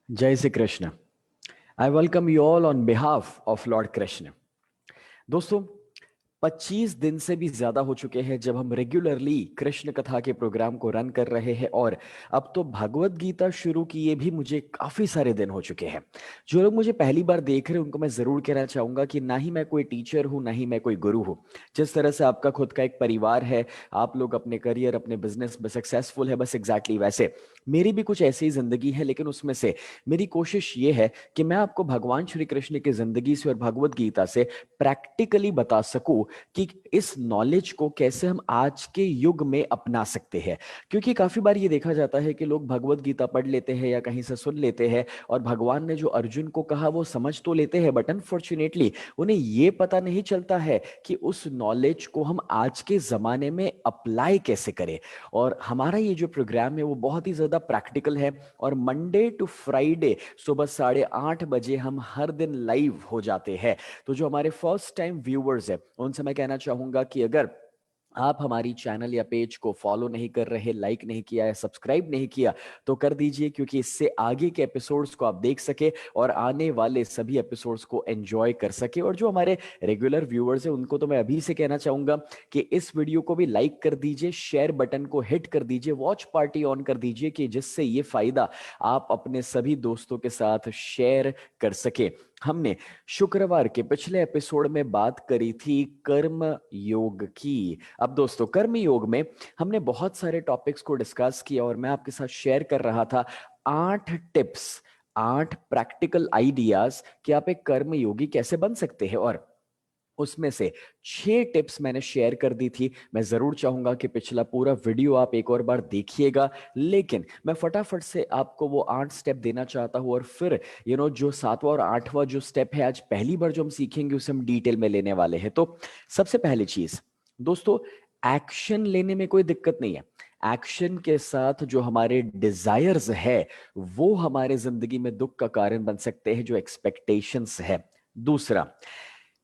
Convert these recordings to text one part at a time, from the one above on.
जय Shri Krishna. I welcome you all on behalf of Lord Krishna. दोस्तों, 25 दिन से भी ज्यादा हो चुके हैं जब हम रेगुलरली कृष्ण कथा के प्रोग्राम को रन कर रहे हैं और अब तो भगवत गीता शुरू किए भी मुझे काफी सारे दिन हो चुके हैं। जो लोग मुझे पहली बार देख रहे हैं उनको मैं जरूर कहना चाहूंगा कि ना ही मैं कोई टीचर हूं ना ही मैं कोई गुरु हूं। जिस तरह से आपका खुद का एक परिवार है, आप लोग अपने करियर अपने बिजनेस में सक्सेसफुल है, बस एग्जैक्टली वैसे मेरी भी कुछ ऐसी ही जिंदगी है। लेकिन उसमें से मेरी कोशिश ये है कि मैं आपको भगवान श्री कृष्ण की जिंदगी से और भगवत गीता से प्रैक्टिकली बता सकूं कि इस नॉलेज को कैसे हम आज के युग में अपना सकते हैं। क्योंकि काफी बार ये देखा जाता है कि लोग भगवत गीता पढ़ लेते हैं या कहीं से सुन लेते हैं और भगवान ने जो अर्जुन को कहा वो समझ तो लेते हैं, बट अनफॉर्चुनेटली उन्हें ये पता नहीं चलता है कि उस नॉलेज को हम आज के जमाने में अप्लाई कैसे करें। और हमारा ये जो प्रोग्राम है वो बहुत ही ज्यादा प्रैक्टिकल है और मंडे टू फ्राइडे सुबह 8:30 बजे हम हर दिन लाइव हो जाते हैं। तो जो हमारे फर्स्ट टाइम व्यूअर्स है उनसे मैं कहना चाहूंगा कि अगर आप हमारी चैनल या पेज को फॉलो नहीं कर रहे, लाइक नहीं किया या सब्सक्राइब नहीं किया तो कर दीजिए, क्योंकि इससे आगे के एपिसोड्स को आप देख सके और आने वाले सभी एपिसोड्स को एंजॉय कर सके। और जो हमारे रेगुलर व्यूअर्स हैं उनको तो मैं अभी से कहना चाहूंगा कि इस वीडियो को भी लाइक कर दीजिए, शेयर बटन को हिट कर दीजिए, वॉच पार्टी ऑन कर दीजिए कि जिससे ये फायदा आप अपने सभी दोस्तों के साथ शेयर कर सके। हमने शुक्रवार के पिछले एपिसोड में बात करी थी कर्म योग की। अब दोस्तों, कर्म योग में हमने बहुत सारे टॉपिक्स को डिस्कस किया और मैं आपके साथ शेयर कर रहा था 8 टिप्स, 8 प्रैक्टिकल आइडियाज कि आप एक कर्म योगी कैसे बन सकते हैं। और उसमें से 6 टिप्स मैंने शेयर कर दी थी। मैं जरूर चाहूंगा कि पिछला पूरा वीडियो आप एक और बार देखिएगा, लेकिन मैं फटाफट से आपको वो 8 स्टेप देना चाहता हूं और फिर जो 7वां और 8वां जो स्टेप है आज पहली बार जो हम सीखेंगे उसे हम डिटेल में लेने वाले हैं। तो सबसे पहली चीज दोस्तों, एक्शन लेने में कोई दिक्कत नहीं है। एक्शन के साथ जो हमारे डिजायर्स है वो हमारे जिंदगी में दुख का कारण बन सकते हैं, जो एक्सपेक्टेशंस है। दूसरा,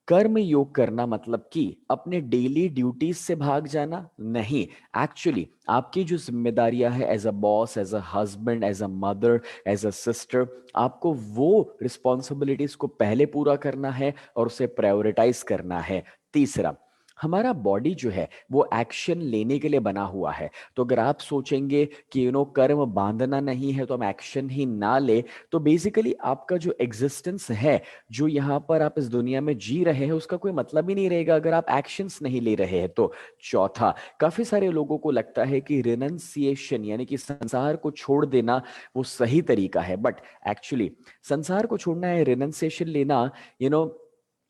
कर्म योग करना मतलब कि अपने डेली ड्यूटीज से भाग जाना नहीं। एक्चुअली आपकी जो जिम्मेदारियां है as a boss, as a husband, as a mother, as a sister, आपको वो रिस्पॉन्सिबिलिटीज को पहले पूरा करना है और उसे प्रायोरिटाइज करना है। तीसरा, हमारा बॉडी जो है वो एक्शन लेने के लिए बना हुआ है। तो अगर आप सोचेंगे कि कर्म बांधना नहीं है तो हम एक्शन ही ना ले, तो बेसिकली आपका जो एग्जिस्टेंस है, जो यहाँ पर आप इस दुनिया में जी रहे हैं, उसका कोई मतलब ही नहीं रहेगा अगर आप एक्शंस नहीं ले रहे हैं तो। चौथा, काफी सारे लोगों को लगता है कि रिनंसिएशन यानी कि संसार को छोड़ देना वो सही तरीका है, बट एक्चुअली संसार को छोड़ना है, रिनंसिएशन लेना, यू नो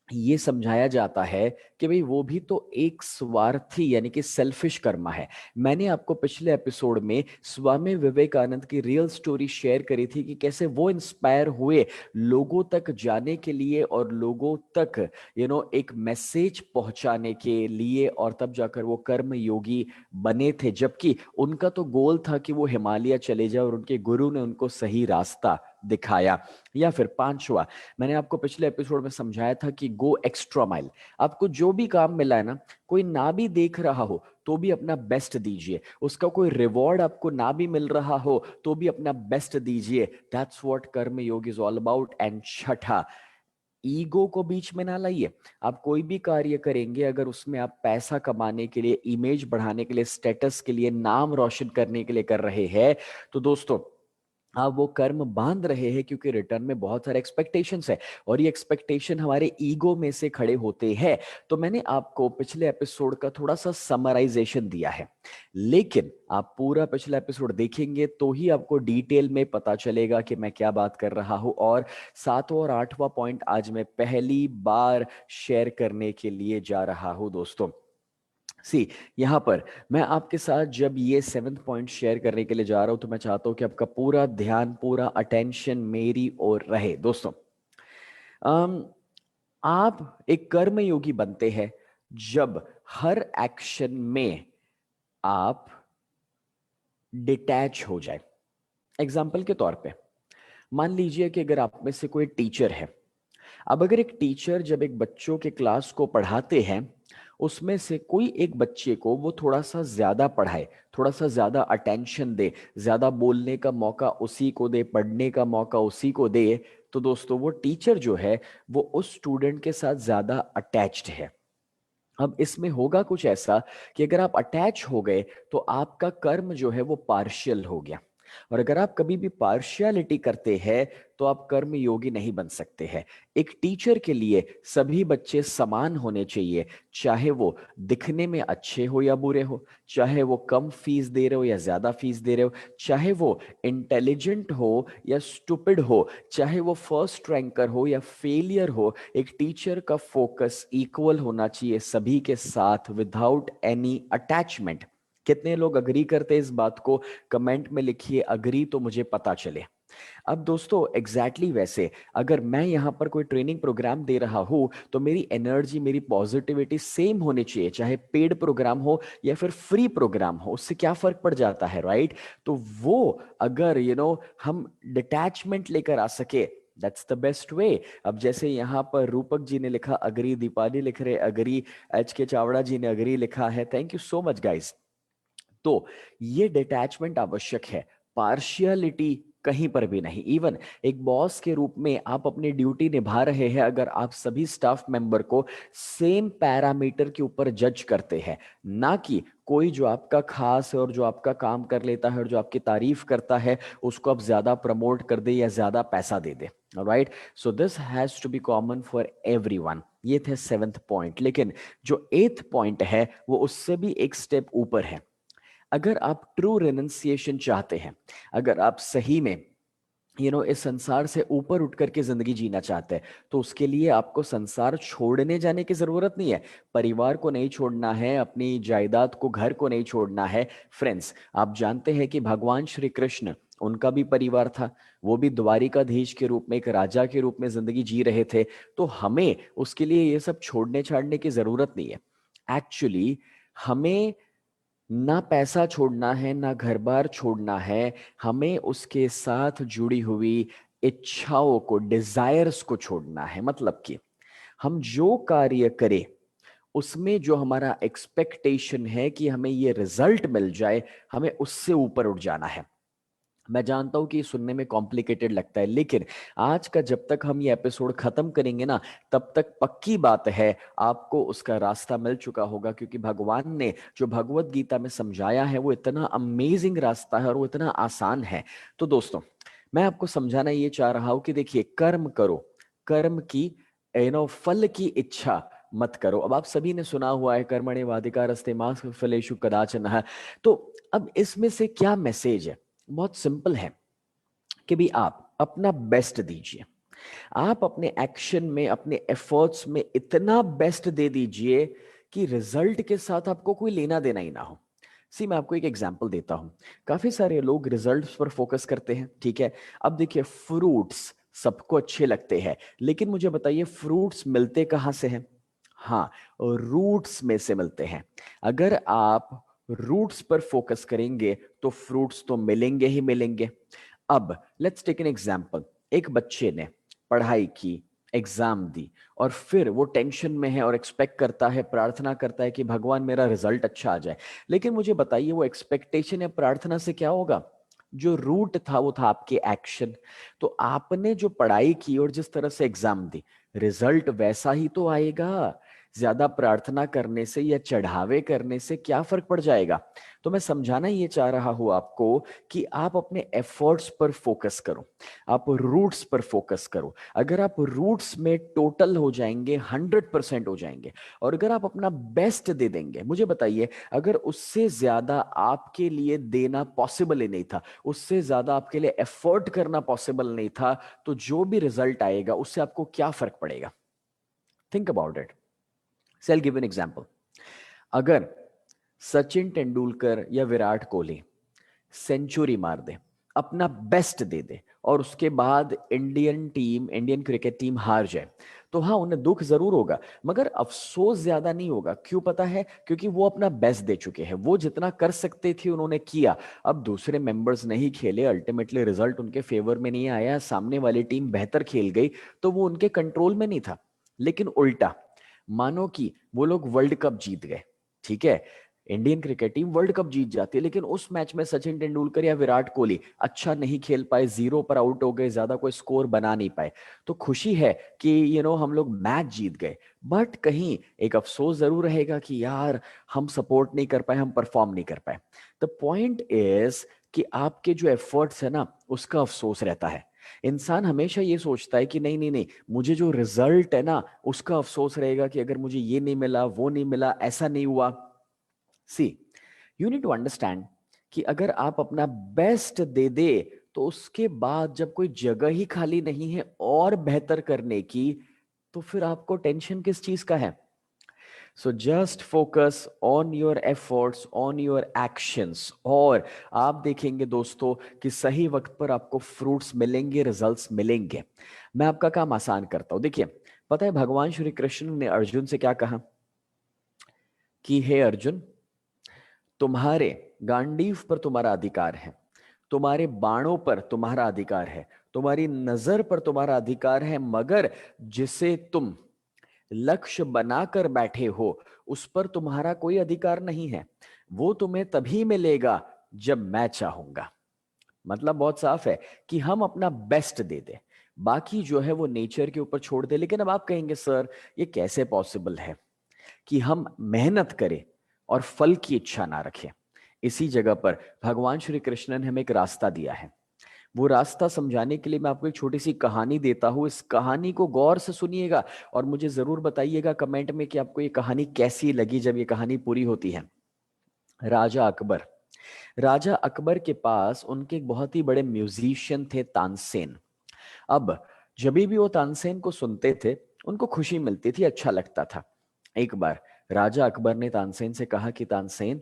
ये समझाया जाता है कि भाई वो भी तो एक स्वार्थी यानी कि सेल्फिश कर्म है। मैंने आपको पिछले एपिसोड में स्वामी विवेकानंद की रियल स्टोरी शेयर करी थी कि कैसे वो इंस्पायर हुए लोगों तक जाने के लिए और लोगों तक एक मैसेज पहुंचाने के लिए, और तब जाकर वो कर्म योगी बने थे। जबकि उनका तो गोल था कि वो हिमालय चले जाए और उनके गुरु ने उनको सही रास्ता दिखाया। या फिर पांचवा, मैंने आपको पिछले एपिसोड में समझाया था कि गो एक्स्ट्रा माइल। आपको जो भी काम मिला है ना, कोई ना भी देख रहा हो तो भी अपना बेस्ट दीजिए, उसका कोई रिवॉर्ड आपको ना भी मिल रहा हो तो भी अपना बेस्ट दीजिए। दैट्स व्हाट कर्म योग इज ऑल अबाउट। एंड छठा, ईगो को बीच में ना लाइए। आप कोई भी कार्य करेंगे अगर उसमें आप पैसा कमाने के लिए, इमेज बढ़ाने के लिए, स्टेटस के लिए, नाम रोशन करने के लिए कर रहे हैं, तो दोस्तों आप वो कर्म बांध रहे हैं, क्योंकि रिटर्न में बहुत सारे एक्सपेक्टेशंस है और ये एक्सपेक्टेशन हमारे ईगो में से खड़े होते हैं। तो मैंने आपको पिछले एपिसोड का थोड़ा सा समराइजेशन दिया है, लेकिन आप पूरा पिछला एपिसोड देखेंगे तो ही आपको डिटेल में पता चलेगा कि मैं क्या बात कर रहा हूं। और 7वां और 8वां पॉइंट आज मैं पहली बार शेयर करने के लिए जा रहा हूं दोस्तों। सी, यहां पर मैं आपके साथ जब ये 7th पॉइंट शेयर करने के लिए जा रहा हूं तो मैं चाहता हूं कि आपका पूरा ध्यान, पूरा अटेंशन मेरी ओर रहे दोस्तों। अम, आप एक कर्म योगी बनते हैं जब हर एक्शन में आप डिटैच हो जाए। एग्जाम्पल के तौर पे मान लीजिए कि अगर आप में से कोई टीचर है। अब अगर एक टीचर जब एक बच्चों के क्लास को पढ़ाते हैं, उसमें से कोई एक बच्चे को वो थोड़ा सा ज्यादा पढ़ाए, थोड़ा सा ज्यादा अटेंशन दे, ज्यादा बोलने का मौका उसी को दे, पढ़ने का मौका उसी को दे, तो दोस्तों वो टीचर जो है वो उस स्टूडेंट के साथ ज्यादा अटैच्ड है। अब इसमें होगा कुछ ऐसा कि अगर आप अटैच हो गए तो आपका कर्म जो है वो पार्शियल हो गया, और अगर आप कभी भी पार्शियलिटी करते हैं तो आप कर्म योगी नहीं बन सकते हैं। एक टीचर के लिए सभी बच्चे समान होने चाहिए, चाहे वो दिखने में अच्छे हो या बुरे हो, चाहे वो कम फीस दे रहे हो या ज्यादा फीस दे रहे हो, चाहे वो इंटेलिजेंट हो या स्टूपिड हो, चाहे वो फर्स्ट रैंकर हो या फेलियर हो। एक टीचर का फोकस इक्वल होना चाहिए सभी के साथ, विदाउट एनी अटैचमेंट। कितने लोग अग्री करते हैं इस बात को? कमेंट में लिखिए अग्री, तो मुझे पता चले। अब दोस्तों एग्जैक्टली वैसे अगर मैं यहां पर कोई ट्रेनिंग प्रोग्राम दे रहा हूं तो मेरी एनर्जी, मेरी पॉजिटिविटी सेम होनी चाहिए, चाहे पेड प्रोग्राम हो या फिर फ्री प्रोग्राम हो, उससे क्या फर्क पड़ जाता है, राइट? तो वो अगर हम डिटैचमेंट लेकर आ सके, दैट्स द बेस्ट वे। अब जैसे यहाँ पर रूपक जी ने लिखा अग्री, दीपाली लिख रहे अग्री, एच के चावड़ा जी ने अग्री लिखा है, thank you so much guys. तो ये डिटैचमेंट आवश्यक है, पार्शियलिटी कहीं पर भी नहीं। इवन एक बॉस के रूप में आप अपनी ड्यूटी निभा रहे हैं, अगर आप सभी स्टाफ मेंबर को सेम पैरामीटर के ऊपर जज करते हैं, ना कि कोई जो आपका खास है और जो आपका काम कर लेता है और जो आपकी तारीफ करता है उसको आप ज्यादा प्रमोट कर दे या ज्यादा पैसा दे दे, right? So this has to be common for everyone. ये थे 7th पॉइंट, लेकिन जो 8th पॉइंट है वो उससे भी एक स्टेप ऊपर है। अगर आप ट्रू रेनंसिएशन चाहते हैं, अगर आप सही में इस संसार से ऊपर उठ करके जिंदगी जीना चाहते हैं, तो उसके लिए आपको संसार छोड़ने जाने की जरूरत नहीं है। परिवार को नहीं छोड़ना है, अपनी जायदाद को, घर को नहीं छोड़ना है। फ्रेंड्स, आप जानते हैं कि भगवान श्री कृष्ण, उनका भी परिवार था, वो भी द्वारिकाधीश के रूप में, एक राजा के रूप में जिंदगी जी रहे थे। तो हमें उसके लिए ये सब छोड़ने छाड़ने की जरूरत नहीं है। एक्चुअली हमें ना पैसा छोड़ना है, ना घर बार छोड़ना है, हमें उसके साथ जुड़ी हुई इच्छाओं को, डिजायर्स को छोड़ना है। मतलब कि हम जो कार्य करें उसमें जो हमारा एक्सपेक्टेशन है कि हमें ये रिजल्ट मिल जाए, हमें उससे ऊपर उठ जाना है। मैं जानता हूं कि सुनने में कॉम्प्लिकेटेड लगता है, लेकिन आज का जब तक हम ये एपिसोड खत्म करेंगे ना, तब तक पक्की बात है आपको उसका रास्ता मिल चुका होगा, क्योंकि भगवान ने जो भगवत गीता में समझाया है वो इतना अमेजिंग रास्ता है और वो इतना आसान है। तो दोस्तों, मैं आपको समझाना ये चाह रहा हूं कि देखिए, कर्म करो, कर्म की फल की इच्छा मत करो। अब आप सभी ने सुना हुआ है कर्मण्येवाधिकारस्ते मा फलेषु कदाचन। तो अब इसमें से क्या मैसेज है? बहुत सिंपल है कि भी आप अपना बेस्ट दीजिए, आप अपने एक्शन में, अपने एफर्ट्स में इतना बेस्ट दे दीजिए कि रिजल्ट के साथ आपको कोई लेना देना ही ना हो। मैं आपको एक एग्जांपल देता हूं। काफी सारे लोग रिजल्ट्स पर फोकस करते हैं, ठीक है? अब देखिए, फ्रूट्स सबको अच्छे लगते हैं, लेकिन मुझे बताइए फ्रूट्स मिलते कहां से हैं? हाँ, रूट्स में से मिलते हैं। अगर आप रूट्स पर फोकस करेंगे तो फ्रूट्स तो मिलेंगे ही मिलेंगे। अब लेट्स टेक एन एग्जांपल। एक बच्चे ने पढ़ाई की, एग्जाम दी, और फिर वो टेंशन में है और एक्सपेक्ट करता है, प्रार्थना करता है कि भगवान मेरा रिजल्ट अच्छा आ जाए। लेकिन मुझे बताइए, वो एक्सपेक्टेशन या प्रार्थना से क्या होगा? जो रूट था वो था आपके एक्शन। तो आपने जो पढ़ाई की और जिस तरह से एग्जाम दी, रिजल्ट वैसा ही तो आएगा। ज्यादा प्रार्थना करने से या चढ़ावे करने से क्या फर्क पड़ जाएगा? तो मैं समझाना ये चाह रहा हूं आपको कि आप अपने एफर्ट्स पर फोकस करो, आप रूट्स पर फोकस करो। अगर आप रूट्स में टोटल हो जाएंगे, 100% हो जाएंगे, और अगर आप अपना बेस्ट दे देंगे, मुझे बताइए, अगर उससे ज्यादा आपके लिए देना पॉसिबल ही नहीं था, उससे ज्यादा आपके लिए एफर्ट करना पॉसिबल नहीं था, तो जो भी रिजल्ट आएगा उससे आपको क्या फर्क पड़ेगा? Think about it. I'll give an example. अगर सचिन तेंदुलकर या विराट कोहली सेंचुरी मार दे, अपना बेस्ट दे दे, और उसके बाद इंडियन क्रिकेट टीम हार जाए, तो हाँ, उन्हें दुख जरूर होगा, मगर अफसोस ज्यादा नहीं होगा। क्यों पता है? क्योंकि वो अपना बेस्ट दे चुके हैं, वो जितना कर सकते थे उन्होंने किया। अब दूसरे मेंबर्स नहीं खेले, अल्टीमेटली रिजल्ट उनके फेवर में नहीं आया, सामने वाली टीम बेहतर खेल गई, तो वो उनके कंट्रोल में नहीं था। लेकिन उल्टा, मानो कि वो लोग वर्ल्ड कप जीत गए, ठीक है, Indian cricket team world cup जीत जाती है, लेकिन उस मैच में सचिन तेंदुलकर या विराट कोहली अच्छा नहीं खेल पाए, 0 पर आउट हो गए, ज्यादा कोई स्कोर बना नहीं पाए। तो खुशी है कि हम लोग मैच जीत गए, बट कहीं एक अफसोस जरूर रहेगा कि यार हम सपोर्ट नहीं कर पाए, हम परफॉर्म नहीं कर पाए। द पॉइंट इज कि आपके जो एफर्ट्स है ना, उसका अफसोस रहता है। इंसान हमेशा ये सोचता है कि नहीं नहीं नहीं, मुझे जो रिजल्ट है ना उसका अफसोस रहेगा कि अगर मुझे ये नहीं मिला, वो नहीं मिला, ऐसा नहीं हुआ। सी, यू नीड टू अंडरस्टैंड कि अगर आप अपना बेस्ट दे दे, तो उसके बाद जब कोई जगह ही खाली नहीं है और बेहतर करने की, तो फिर आपको टेंशन किस चीज का है? So just focus on your efforts, on your actions, और आप देखेंगे दोस्तों कि सही वक्त पर आपको फ्रूट्स मिलेंगे, रिजल्ट्स मिलेंगे। मैं आपका काम आसान करता हूं। देखिए, पता है भगवान श्री कृष्ण ने अर्जुन से क्या कहा कि हे अर्जुन, तुम्हारे गांडीव पर तुम्हारा अधिकार है, तुम्हारे बाणों पर तुम्हारा अधिकार है, तुम्हारी नजर पर तुम्हारा अधिकार है, मगर जिसे तुम लक्ष्य बनाकर बैठे हो उस पर तुम्हारा कोई अधिकार नहीं है। वो तुम्हें तभी मिलेगा जब मैं चाहूंगा। मतलब बहुत साफ है कि हम अपना बेस्ट दे दे, बाकी जो है वो नेचर के ऊपर छोड़ दे। लेकिन अब आप कहेंगे सर ये कैसे पॉसिबल है कि हम मेहनत करें और फल की इच्छा ना रखें? इसी जगह पर भगवान श्री कृष्ण ने हमें एक रास्ता दिया है। वो रास्ता समझाने के लिए मैं आपको एक छोटी सी कहानी देता हूं। इस कहानी को गौर से सुनिएगा और मुझे जरूर बताइएगा कमेंट में कि आपको ये कहानी कैसी लगी जब ये कहानी पूरी होती है। राजा अकबर, राजा अकबर के पास उनके एक बहुत ही बड़े म्यूजिशियन थे, तानसेन। अब जब भी वो तानसेन को सुनते थे उनको खुशी मिलती थी, अच्छा लगता था। एक बार राजा अकबर ने तानसेन से कहा कि तानसेन,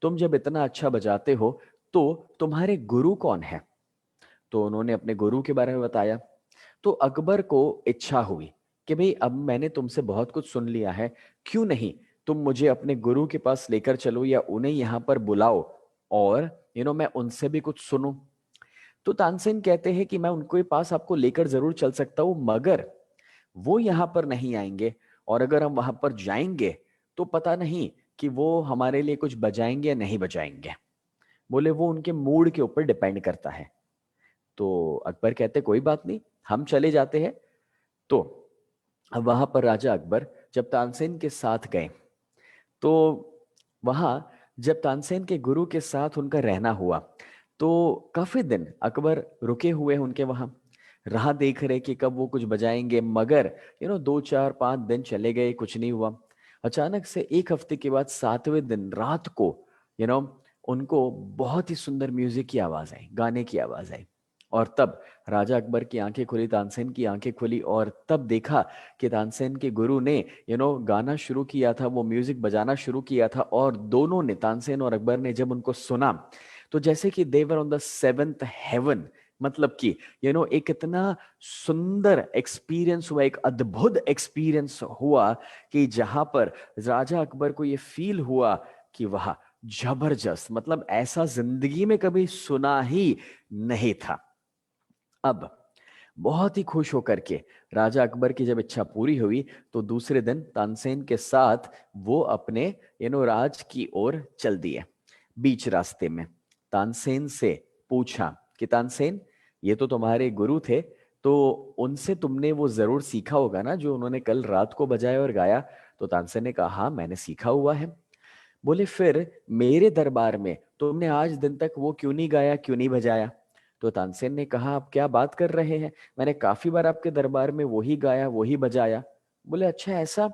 तुम जब इतना अच्छा बजाते हो तो तुम्हारे गुरु कौन है? तो उन्होंने अपने गुरु के बारे में बताया। तो अकबर को इच्छा हुई कि भाई अब मैंने तुमसे बहुत कुछ सुन लिया है, क्यों नहीं तुम मुझे अपने गुरु के पास लेकर चलो या उन्हें यहाँ पर बुलाओ और मैं उनसे भी कुछ सुनूं। तो तानसेन कहते हैं कि मैं उनके पास आपको लेकर जरूर चल सकता हूं, मगर वो यहाँ पर नहीं आएंगे, और अगर हम वहां पर जाएंगे तो पता नहीं कि वो हमारे लिए कुछ बजाएंगे या नहीं बजाएंगे। बोले वो उनके मूड के ऊपर डिपेंड करता है। तो अकबर कहते कोई बात नहीं, हम चले जाते हैं। तो अब वहां पर राजा अकबर जब तानसेन के साथ गए, तो वहां जब तानसेन के गुरु के साथ उनका रहना हुआ, तो काफी दिन अकबर रुके हुए हैं उनके वहां, राह देख रहे कि कब वो कुछ बजाएंगे, मगर 2 4 5 दिन चले गए, कुछ नहीं हुआ। अचानक से एक हफ्ते के बाद 7वें दिन रात को यू नो उनको बहुत ही सुंदर म्यूजिक की आवाज आई, गाने की आवाज आई। और तब राजा अकबर की आंखें खुली, तानसेन की आंखें खुली, और तब देखा कि तानसेन के गुरु ने गाना शुरू किया था, वो म्यूजिक बजाना शुरू किया था। और दोनों ने, तानसेन और अकबर ने, जब उनको सुना तो जैसे कि देवर ऑन द 7th हेवन। मतलब कि एक इतना सुंदर एक्सपीरियंस हुआ, एक अद्भुत एक्सपीरियंस हुआ कि जहां पर राजा अकबर को ये फील हुआ कि वाह, जबरदस्त, मतलब ऐसा जिंदगी में कभी सुना ही नहीं था। अब बहुत ही खुश होकर के राजा अकबर की जब इच्छा पूरी हुई, तो दूसरे दिन तानसेन के साथ वो अपने राज की ओर चल दिए। बीच रास्ते में तानसेन से पूछा कि तानसेन, ये तो तुम्हारे गुरु थे, तो उनसे तुमने वो जरूर सीखा होगा ना जो उन्होंने कल रात को बजाया और गाया? तो तानसेन ने कहा हाँ, मैंने सीखा हुआ है। बोले फिर मेरे दरबार में तुमने आज दिन तक वो क्यों नहीं गाया, क्यों नहीं बजाया? तो तानसेन ने कहा आप क्या बात कर रहे हैं, मैंने काफी बार आपके दरबार में वही गाया, वही बजाया। बोले अच्छा ऐसा,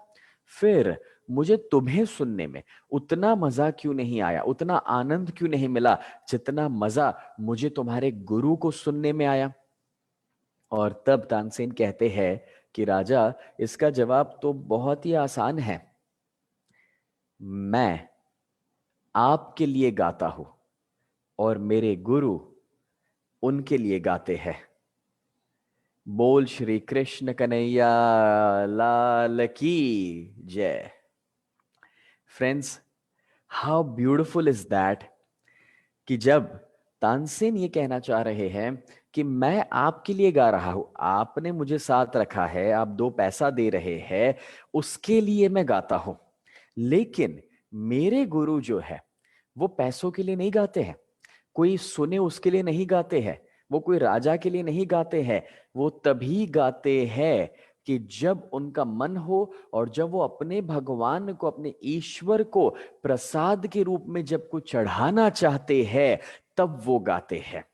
फिर मुझे तुम्हें सुनने में उतना मजा क्यों नहीं आया, उतना आनंद क्यों नहीं मिला जितना मजा मुझे तुम्हारे गुरु को सुनने में आया? और तब तानसेन कहते हैं कि राजा, इसका जवाब तो बहुत ही आसान है। मैं आपके लिए गाता हूं और मेरे गुरु उनके लिए गाते हैं। बोल श्री कृष्ण कन्हैया लाल की जय। Friends, how beautiful is that कि जब तानसेन ये कहना चाह रहे हैं कि मैं आपके लिए गा रहा हूं, आपने मुझे साथ रखा है, आप दो पैसा दे रहे हैं, उसके लिए मैं गाता हूं। लेकिन मेरे गुरु जो है वो पैसों के लिए नहीं गाते हैं, कोई सुने उसके लिए नहीं गाते हैं, वो कोई राजा के लिए नहीं गाते हैं। वो तभी गाते हैं कि जब उनका मन हो और जब वो अपने भगवान को, अपने ईश्वर को प्रसाद के रूप में जब कुछ चढ़ाना चाहते हैं, तब वो गाते हैं।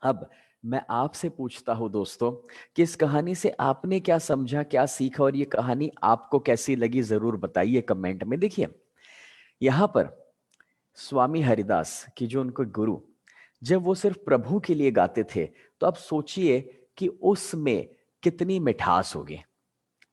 अब मैं आपसे पूछता हूं दोस्तों कि इस कहानी से आपने क्या समझा, क्या सीखा, और ये कहानी आपको कैसी लगी, जरूर बताइए कमेंट में। देखिए, यहां पर स्वामी हरिदास की जो उनको गुरु, जब वो सिर्फ प्रभु के लिए गाते थे, तो आप सोचिए कि उसमें कितनी मिठास होगी,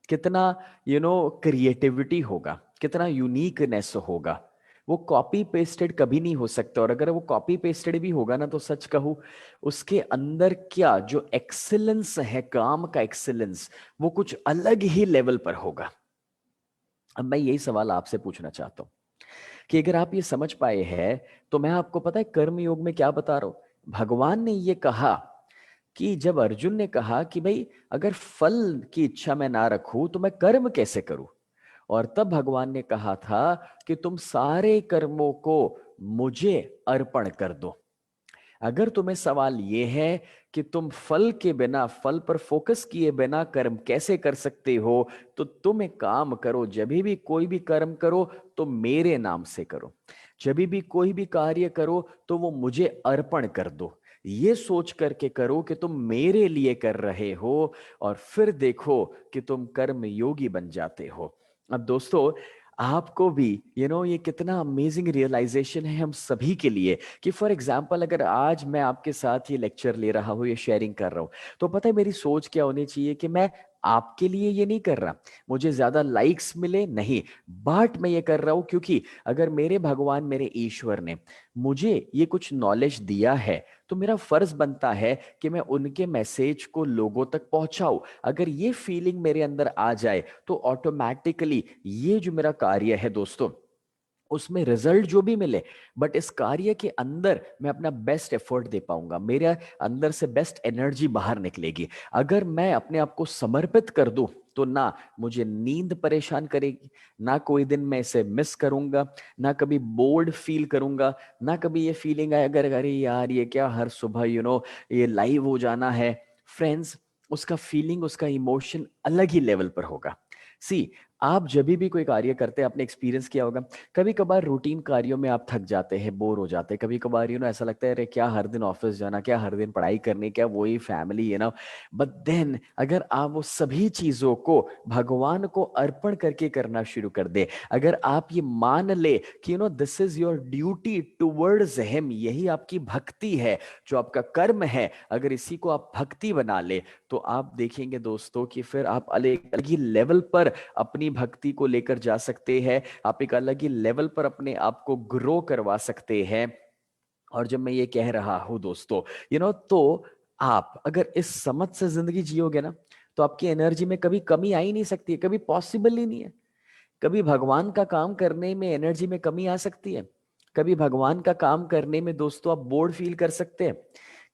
कितना क्रिएटिविटी होगा, कितना यूनिकनेस होगा। वो कॉपी पेस्टेड कभी नहीं हो सकता, और अगर वो कॉपी पेस्टेड भी होगा ना, तो सच कहूं, उसके अंदर क्या जो एक्सीलेंस है, काम का एक्सीलेंस, वो कुछ अलग ही लेवल पर होगा। अब मैं यही सवाल आपसे पूछना चाहता हूं कि अगर आप ये समझ पाए हैं, तो मैं आपको पता है कर्म योग में क्या बता रहा हूं। भगवान ने ये कहा कि जब अर्जुन ने कहा कि भाई अगर फल की इच्छा मैं ना रखूं तो मैं कर्म कैसे करूं, और तब भगवान ने कहा था कि तुम सारे कर्मों को मुझे अर्पण कर दो। अगर तुम्हें सवाल ये है कि तुम फल के बिना, फल पर फोकस किए बिना कर्म कैसे कर सकते हो, तो तुम एक काम करो, जब भी कोई भी कर्म करो तो मेरे नाम से करो, जब भी कोई भी कार्य करो तो वो मुझे अर्पण कर दो। ये सोच करके करो कि तुम मेरे लिए कर रहे हो, और फिर देखो कि तुम कर्म योगी बन जाते हो। अब दोस्तों, आपको भी ये कितना अमेजिंग रियलाइजेशन है हम सभी के लिए, कि फॉर एग्जाम्पल अगर आज मैं आपके साथ ये लेक्चर ले रहा हूँ, ये शेयरिंग कर रहा हूँ, तो पता है मेरी सोच क्या होनी चाहिए कि मैं आपके लिए ये नहीं कर रहा, मुझे ज्यादा लाइक्स मिले नहीं, बट मैं ये कर रहा हूं क्योंकि अगर मेरे भगवान, मेरे ईश्वर ने मुझे ये कुछ नॉलेज दिया है, तो मेरा फर्ज बनता है कि मैं उनके मैसेज को लोगों तक पहुंचाऊं। अगर ये फीलिंग मेरे अंदर आ जाए, तो ऑटोमेटिकली ये जो मेरा कार्य है दोस्तों, उसमें रिजल्ट जो भी मिले, बट इस कार्य के अंदर मैं अपना बेस्ट एफर्ट दे पाऊंगा, मेरे अंदर से बेस्ट एनर्जी बाहर निकलेगी। अगर मैं अपने आप को समर्पित कर दूं, तो ना मुझे नींद परेशान करेगी, ना कोई दिन मैं इसे मिस करूंगा, ना कभी बोर्ड फील करूंगा, ना कभी ये फीलिंग आए अगर अरे यार ये क्या हर सुबह ये लाइव हो जाना है। फ्रेंड्स, उसका फीलिंग, उसका इमोशन अलग ही लेवल पर होगा। सी, आप जब भी कोई कार्य करते हैं, आपने एक्सपीरियंस किया होगा, कभी कभार रूटीन कार्यों में आप थक जाते हैं, बोर हो जाते हैं, कभी कभार ऐसा लगता है अरे क्या हर दिन ऑफिस जाना, क्या हर दिन पढ़ाई करनी, क्या वही फैमिली बट देन अगर आप वो सभी चीजों को भगवान को अर्पण करके करना शुरू कर दे, अगर आप ये मान ले कि this is your duty towards him, यही आपकी भक्ति है, जो आपका कर्म है, अगर इसी को आप भक्ति बना ले, तो आप देखेंगे दोस्तों कि फिर आप अलग अलग ही लेवल पर अपनी भक्ति को लेकर जा सकते हैं, आप एक अलग ही लेवल पर अपने आप को ग्रो करवा सकते हैं। और जब मैं ये कह रहा हूं दोस्तों, तो आप अगर इस समझ से जिंदगी जियोगे ना, तो आपकी एनर्जी में कभी कमी आ ही नहीं सकती है, कभी पॉसिबल ही नहीं है। कभी भगवान का काम करने में एनर्जी में कमी आ सकती है, कभी भगवान का काम करने में दोस्तों आप बोर्ड फील कर सकते हैं,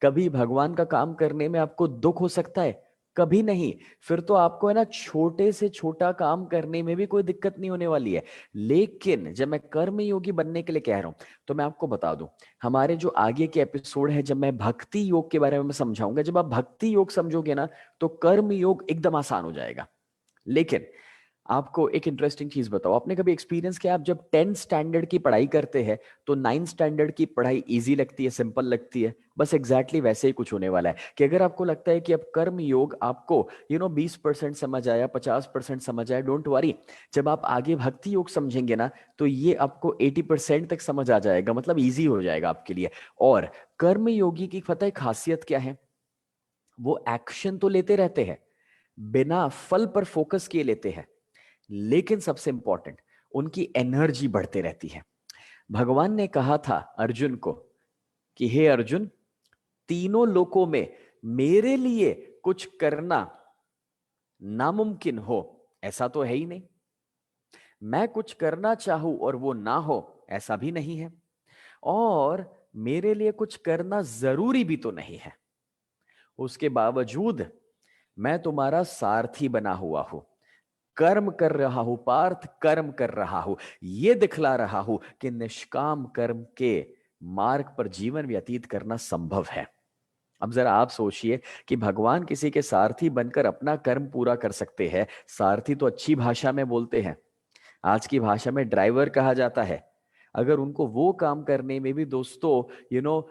कभी भगवान का काम करने में आपको दुख हो सकता है, कभी नहीं। फिर तो आपको है ना छोटे से छोटा काम करने में भी कोई दिक्कत नहीं होने वाली है। लेकिन जब मैं कर्म योगी बनने के लिए कह रहा हूं, तो मैं आपको बता दूं, हमारे जो आगे के एपिसोड है, जब मैं भक्ति योग के बारे में समझाऊंगा, जब आप भक्ति योग समझोगे ना, तो कर्म योग एकदम आसान हो जाएगा। लेकिन आपको एक इंटरेस्टिंग चीज बताओ, आपने कभी एक्सपीरियंस किया, आप जब 10 स्टैंडर्ड की पढ़ाई करते हैं, तो 9 स्टैंडर्ड की पढ़ाई इजी लगती है, सिंपल लगती है? बस एग्जैक्टली वैसे ही कुछ होने वाला है कि अगर आपको लगता है कि अब कर्म योग आपको 20% समझ आया, 50% समझ आया, डोंट वरी, जब आप आगे भक्ति योग समझेंगे ना, तो ये आपको 80% तक समझ आ जाएगा, मतलब ईजी हो जाएगा आपके लिए। और कर्म योगी की पता है खासियत क्या है? वो एक्शन तो लेते रहते हैं, बिना फल पर फोकस किए लेते हैं, लेकिन सबसे इंपॉर्टेंट, उनकी एनर्जी बढ़ते रहती है। भगवान ने कहा था अर्जुन को कि हे अर्जुन, तीनों लोकों में मेरे लिए कुछ करना नामुमकिन हो ऐसा तो है ही नहीं, मैं कुछ करना चाहूं और वो ना हो ऐसा भी नहीं है, और मेरे लिए कुछ करना जरूरी भी तो नहीं है। उसके बावजूद मैं तुम्हारा सारथी बना हुआ हूं, कर्म कर रहा हूं पार्थ, कर्म कर रहा हूं, यह दिखला रहा हूं कि निष्काम कर्म के मार्ग पर जीवन व्यतीत करना संभव है। अब जरा आप सोचिए कि भगवान किसी के सारथी बनकर अपना कर्म पूरा कर सकते हैं। सारथी तो अच्छी भाषा में बोलते हैं, आज की भाषा में ड्राइवर कहा जाता है। अगर उनको वो काम करने में भी दोस्तों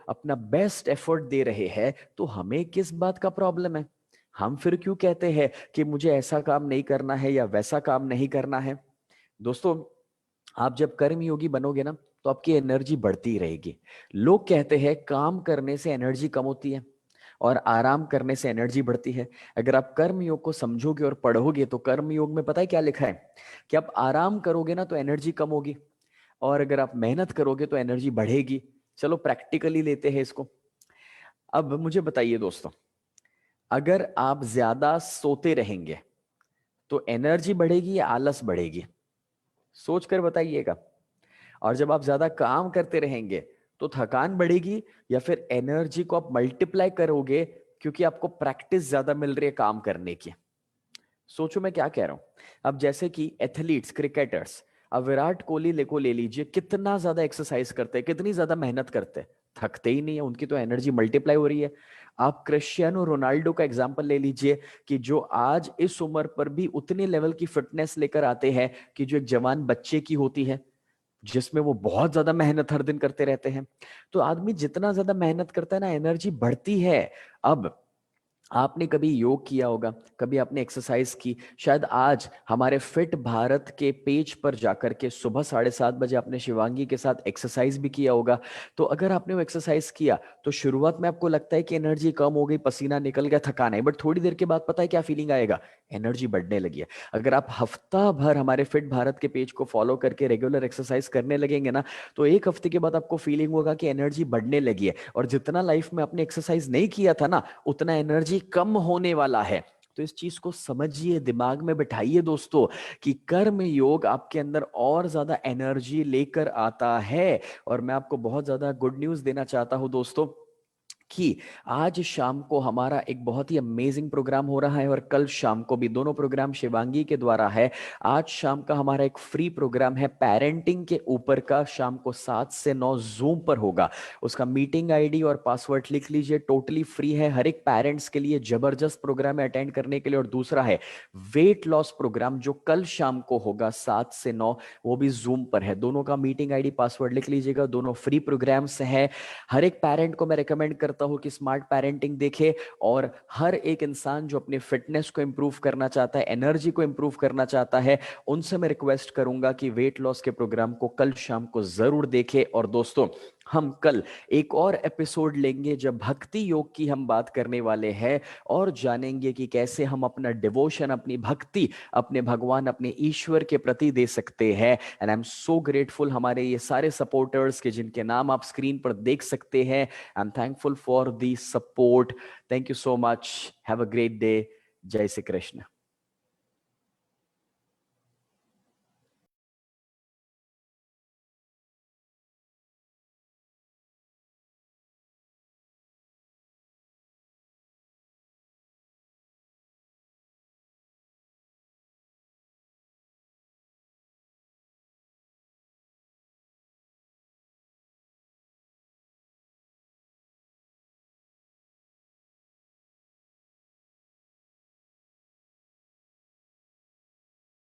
अपना बेस्ट एफर्ट दे रहे हैं, तो हमें किस बात का प्रॉब्लम है? हम फिर क्यों कहते हैं कि मुझे ऐसा काम नहीं करना है या वैसा काम नहीं करना है? दोस्तों, आप जब कर्म योगी बनोगे ना, तो आपकी एनर्जी बढ़ती रहेगी। लोग कहते हैं काम करने से एनर्जी कम होती है और आराम करने से एनर्जी बढ़ती है। अगर आप कर्म योग को समझोगे और पढ़ोगे, तो कर्म योग में पता है क्या लिखा है? कि आप आराम करोगे ना तो एनर्जी कम होगी, और अगर आप मेहनत करोगे तो एनर्जी बढ़ेगी। चलो प्रैक्टिकली लेते हैं इसको। अब मुझे बताइए दोस्तों, अगर आप ज्यादा सोते रहेंगे तो एनर्जी बढ़ेगी या आलस बढ़ेगी? सोच कर बताइएगा। और जब आप ज्यादा काम करते रहेंगे तो थकान बढ़ेगी या फिर एनर्जी को आप मल्टीप्लाई करोगे क्योंकि आपको प्रैक्टिस ज्यादा मिल रही है काम करने की? सोचो मैं क्या कह रहा हूं। अब जैसे कि एथलीट्स, क्रिकेटर्स, अब विराट कोहली को ले लीजिए, कितना ज्यादा एक्सरसाइज करते हैं, कितनी ज्यादा मेहनत करते हैं, थकते ही नहीं है, उनकी तो एनर्जी मल्टीप्लाई हो रही है। आप क्रिस्टियानो रोनाल्डो का एग्जांपल ले लीजिए कि जो आज इस उम्र पर भी उतने लेवल की फिटनेस लेकर आते हैं कि जो एक जवान बच्चे की होती है, जिसमें वो बहुत ज्यादा मेहनत हर दिन करते रहते हैं। तो आदमी जितना ज्यादा मेहनत करता है ना, एनर्जी बढ़ती है। अब आपने कभी योग किया होगा, कभी आपने एक्सरसाइज की, शायद आज हमारे फिट भारत के पेज पर जाकर के सुबह 7:30 बजे आपने शिवांगी के साथ एक्सरसाइज भी किया होगा। तो अगर आपने वो एक्सरसाइज किया तो शुरुआत में आपको लगता है कि एनर्जी कम हो गई, पसीना निकल गया, थकान है, बट थोड़ी देर के बाद पता है क्या फीलिंग आएगा? एनर्जी बढ़ने लगी है। अगर आप हफ्ता भर हमारे फिट भारत के पेज को फॉलो करके रेगुलर एक्सरसाइज करने लगेंगे ना, तो एक हफ्ते के बाद आपको फीलिंग होगा कि एनर्जी बढ़ने लगी है। और जितना लाइफ में आपने एक्सरसाइज नहीं किया था ना, उतना एनर्जी कम होने वाला है। तो इस चीज को समझिए, दिमाग में बिठाइए दोस्तों, कि कर्म योग आपके अंदर और ज्यादा एनर्जी लेकर आता है। और मैं आपको बहुत ज्यादा गुड न्यूज देना चाहता हूं दोस्तों, कि आज शाम को हमारा एक बहुत ही अमेजिंग प्रोग्राम हो रहा है और कल शाम को भी, दोनों प्रोग्राम शिवांगी के द्वारा है। आज शाम का हमारा एक फ्री प्रोग्राम है पेरेंटिंग के ऊपर का, शाम को 7 से 9 जूम पर होगा। उसका मीटिंग आईडी और पासवर्ड लिख लीजिए, टोटली फ्री है, हर एक पेरेंट्स के लिए जबरदस्त प्रोग्राम है अटेंड करने के लिए। और दूसरा है वेट लॉस प्रोग्राम, जो कल शाम को होगा 7 से 9, वो भी जूम पर है। दोनों का मीटिंग आईडी पासवर्ड लिख लीजिएगा, दोनों फ्री प्रोग्राम्स हैं। हर एक पेरेंट को मैं रिकमेंड करता हूं कि स्मार्ट पेरेंटिंग देखे, और हर एक इंसान जो अपने फिटनेस को इंप्रूव करना चाहता है, एनर्जी को इंप्रूव करना चाहता है, उनसे मैं रिक्वेस्ट करूंगा कि वेट लॉस के प्रोग्राम को कल शाम को जरूर देखें। और दोस्तों, हम कल एक और एपिसोड लेंगे जब भक्ति योग की हम बात करने वाले हैं, और जानेंगे कि कैसे हम अपना डिवोशन, अपनी भक्ति अपने भगवान, अपने ईश्वर के प्रति दे सकते हैं। And I am so grateful हमारे ये सारे सपोर्टर्स के, जिनके नाम आप स्क्रीन पर देख सकते हैं। I am thankful for the support. Thank you so much. Have a great day. जय श्री कृष्ण।